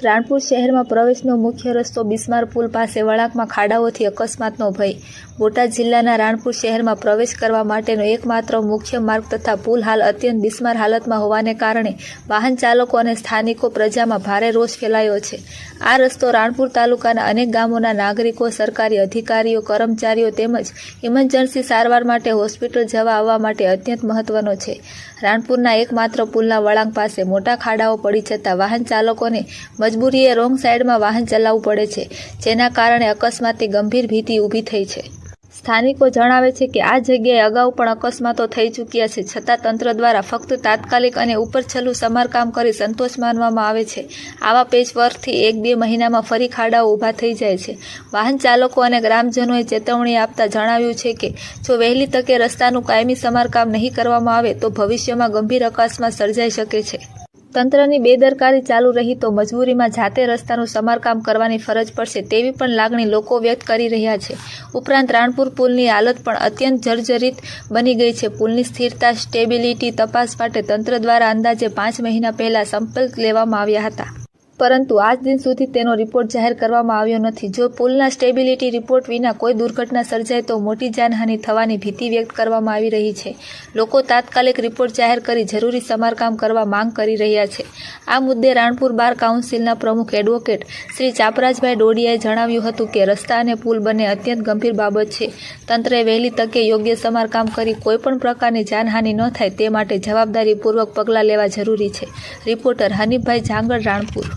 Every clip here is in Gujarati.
રાણપુર શહેરમાં પ્રવેશનો મુખ્ય રસ્તો બિસ્માર પુલ પાસે વળાંકમાં ખાડાઓથી અકસ્માતનો ભય। બોટાદ જિલ્લાના રાણપુર શહેરમાં પ્રવેશ કરવા માટેનો એકમાત્ર મુખ્ય માર્ગ તથા પુલ હાલ અત્યંત બિસ્માર હાલતમાં હોવાને કારણે વાહન ચાલકો અને સ્થાનિકો પ્રજામાં ભારે રોષ ફેલાયો છે। આ રસ્તો રાણપુર તાલુકાના અનેક ગામોના નાગરિકો, સરકારી અધિકારીઓ, કર્મચારીઓ તેમજ ઇમરજન્સી સારવાર માટે હોસ્પિટલ જવા આવવા માટે અત્યંત મહત્વનો છે। રાણપુરના એકમાત્ર પુલના વળાંક પાસે મોટા ખાડાઓ પડી જતા વાહન ચાલકોને મજબૂરીએ રોંગ સાઈડમાં વાહન ચલાવવું પડે છે, જેના કારણે અકસ્માતની ગંભીર ભીતિ ઊભી થઈ છે। સ્થાનિકો જણાવે છે કે આ જગ્યાએ અગાઉ પણ અકસ્માતો થઈ ચૂક્યા છે, છતાં તંત્ર દ્વારા ફક્ત તાત્કાલિક અને ઉપરછલ્લું સમારકામ કરી સંતોષ માનવામાં આવે છે। આવા પેચવર્કથી 1-2 મહિનામાં ફરી ખાડાઓ ઊભા થઈ જાય છે। વાહન ચાલકો અને ગ્રામજનોએ ચેતવણી આપતા જણાવ્યું છે કે જો વહેલી તકે રસ્તાનું કાયમી સમારકામ નહીં કરવામાં આવે તો ભવિષ્યમાં ગંભીર અકસ્માત સર્જાઈ શકે છે। તંત્રની બેદરકારી ચાલુ રહી તો મજબૂરીમાં જાતે રસ્તાનું સમારકામ કરવાની ફરજ પડશે તેવી પણ લાગણી લોકો વ્યક્ત કરી રહ્યા છે। ઉપરાંત રાણપુર પુલની હાલત પણ અત્યંત જર્જરિત બની ગઈ છે। પુલની સ્થિરતા, સ્ટેબિલિટી તપાસ માટે તંત્ર દ્વારા અંદાજે 5 મહિના પહેલા સંપર્ક લેવામાં આવ્યા હતા, પરંતુ આજ દિન સુધી તેનો રિપોર્ટ જાહેર કરવામાં આવ્યો નથી। જો પુલના સ્ટેબિલિટી રિપોર્ટ વિના કોઈ દુર્ઘટના સર્જાય તો મોટી જાનહાનિ થવાની ભીતિ વ્યક્ત કરવામાં આવી રહી છે। લોકો તાત્કાલિક રિપોર્ટ જાહેર કરી જરૂરી સમારકામ કરવા માંગ કરી રહ્યા છે। આ મુદ્દે રાણપુર બાર કાઉન્સિલના પ્રમુખ એડવોકેટ શ્રી ચાપરાજભાઈ ડોડિયાએ જણાવ્યું હતું કે રસ્તા અને પુલ બંને અત્યંત ગંભીર બાબત છે। તંત્રએ વહેલી તકે યોગ્ય સમારકામ કરી કોઈપણ પ્રકારની જાનહાનિ ન થાય તે માટે જવાબદારીપૂર્વક પગલાં લેવા જરૂરી છે। રિપોર્ટર હનીફભાઈ જાંગડ, રાણપુર।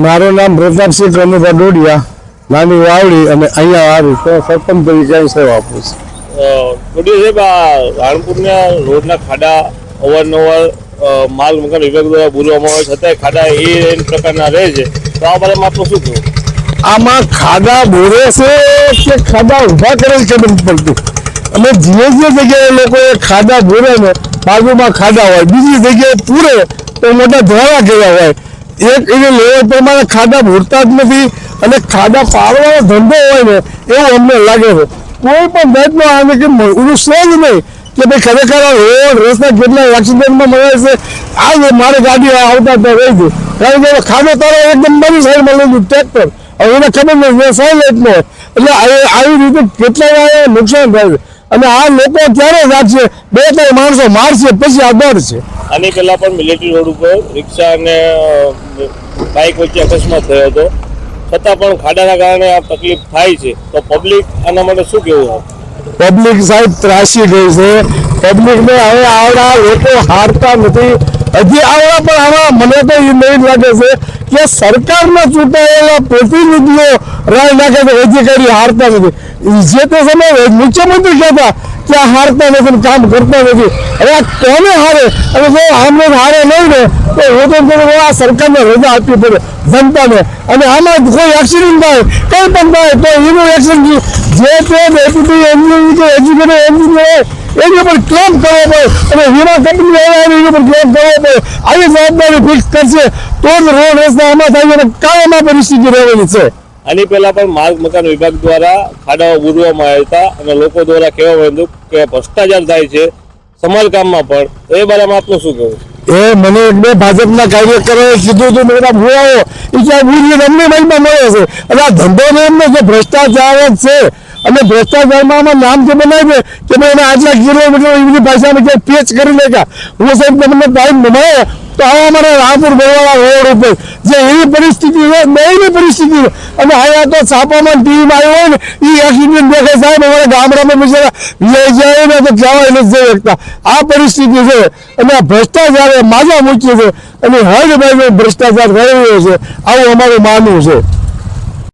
મારું નામ પ્રતાપસિંહ કનુભા ડોડિયા, નાની વાવડી, અને અહીંયા આવી સરપંચ તરીકે સેવા આપું છું। ડોડિયા સાહેબ, રાણપુરના રોડના ખાડા અવારનવાર માલ મકાન વિભાગ દ્વારા બોલવામાં આવે છતાં ખાડા એ પ્રકારના રહે છે, તો આ બાબતમાં આપણે શું કહ્યું? આમાં ખાડા બોરે છે કે ખાડા ઊભા કરે છે ખબર પડતું, અને જે જગ્યાએ લોકોએ ખાડા બોરે ને બાજુમાં ખાડા હોય, બીજી જગ્યાએ પૂરે તો મોટા ધોળા કર્યા હોય, એક એને લેવલ પ્રમાણે ખાડા ભૂરતા જ નથી, અને ખાડા પાડવાનો ધંધો હોય ને એવું અમને લાગે છે। કોઈ પણ જાતનો આને કે ઉરું છે જ નહીં કે ભાઈ ખરેખર રોડ રસ્તા કેટલા એક્સિડન્ટમાં મળે છે। આ મારી ગાડી આવતા તો રહી ગઈ, કારણ કે ખાડો તારો એકદમ મારી સાઈડમાં લઈ ગયું ટ્રેક્ટર, હવે એને ખબર નથી સાયલેન્ટ નો એટલે આવી રીતે કેટલા નુકસાન થાય છે અને આ લોકો ક્યારે જાગશે? 2-3 માણસો મારશે પછી આ દર છે. આની પહેલા પણ મિલિટરી રોડ ઉપર રિક્ષા અને બાઇક વચ્ચે અકસ્માત થયો હતો, છતાં પણ ખાડાના કારણે આ તકલીફ થાય છે. તો પબ્લિક આના માટે શું કહેવું? પબ્લિક સાહેબ ત્રાસી ગઈ છે. પબ્લિક ને હવે આવડા લોકો હારતા નથી. હજી આવડા પણ આમાં મને તો એ નહીં લાગે છે કે સરકારના ચૂંટાયેલા પ્રતિનિધિઓ રાય નાખે છે, અધિકારી હારતા નથી. જે તે સમયે મુખ્યમંત્રી કહેતા કે આ હારતા નથી, કામ કરતા નથી. હવે આ કોને હારે? અને જો આમને હારે નહીં ને તો હું તો કહું આ સરકારને રજા આપવી પડે જનતાને. અને આમાં કોઈ એક્સિડન્ટ થાય કંઈ પણ થાય તો એનું એક્શન જે તે ડેપ્યુટી એન્જિનિયર કે એજ્યુકેટેડ એન્જિનિયર એની ઉપર ક્લેમ કરવો પડે અને વીમા કંપની એની ઉપર ક્લેમ કરવો પડે. આવી જવાબદારી ફિક્સ કરશે તો જ રોડ રસ્તા આમાં થાય અને કાયમ આ પરિસ્થિતિ રહેવાની છે. આની પહેલા પણ માર્ગ મકાન વિભાગ દ્વારા ખાડાઓ બુરવામાં આવ્યા હતા અને લોકો દ્વારા કહેવામાં આવ્યું કે ભ્રષ્ટાચાર થાય છે સમારકામમાં પણ. એ બારામાં આપનું શું કહેવું? એ મને બે ભાજપના કાર્યકરોએ કીધું હતું મેં ભૂલાવો એ ક્યાં ભૂલી અમને મહિમાં મળે છે અને આ ધંધો ને એમને જે ભ્રષ્ટાચાર જ છે અને ભ્રષ્ટાચારમાં નામ જે બનાવે કે ભાઈ એને આટલા કિલોમીટર એવી ભાષામાં ક્યાંક પેચ કરી લેતા. હું સાહેબ તમને ટાઈમ બનાવે તો આ અમારા રામપુર બરવાળા રોડ ઉપર જે એવી પરિસ્થિતિ છે બેની પરિસ્થિતિ છે અને અહીંયા તો છાપામાં ટીવીમાં આવ્યો હોય ને એ એક્સિડન્ટ દેખાય સાહેબ અમારા ગામડામાં બિચારા લઈ જાય ને તો કહેવાય નથી જઈ શકતા. આ પરિસ્થિતિ છે અને આ ભ્રષ્ટાચાર માજા મૂક્યું છે અને હદ ભાઈ ભ્રષ્ટાચાર થઈ રહ્યો છે આવું અમારું માનવું છે.